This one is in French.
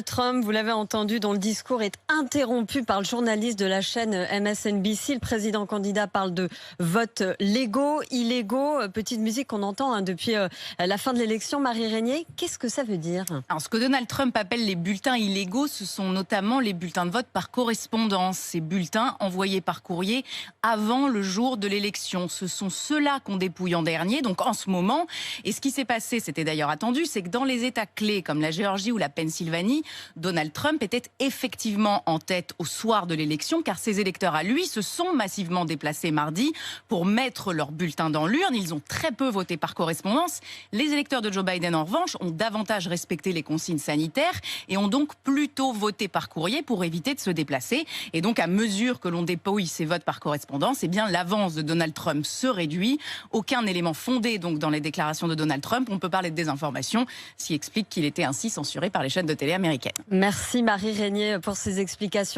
Trump, vous l'avez entendu, dont le discours est interrompu par le journaliste de la chaîne MSNBC. Le président candidat parle de votes légaux, illégaux. Petite musique qu'on entend depuis la fin de l'élection. Marie Régnier, qu'est-ce que ça veut dire? Alors, ce que Donald Trump appelle les bulletins illégaux, ce sont notamment les bulletins de vote par correspondance. Ces bulletins envoyés par courrier avant le jour de l'élection. Ce sont ceux-là qu'on dépouille en dernier, donc en ce moment. Et ce qui s'est passé, c'était d'ailleurs attendu, c'est que dans les États clés comme la Géorgie ou la Pennsylvanie, Donald Trump était effectivement en tête au soir de l'élection, car ses électeurs à lui se sont massivement déplacés mardi pour mettre leurs bulletins dans l'urne. Ils ont très peu voté par correspondance. Les électeurs de Joe Biden, en revanche, ont davantage respecté les consignes sanitaires et ont donc plutôt voté par courrier pour éviter de se déplacer. Et donc, à mesure que l'on dépouille ces votes par correspondance, eh bien, l'avance de Donald Trump se réduit. Aucun élément fondé donc dans les déclarations de Donald Trump. On peut parler de désinformation, ce qui explique qu'il était ainsi censuré par les chaînes de télé américaines. Merci Marie Régnier pour ces explications.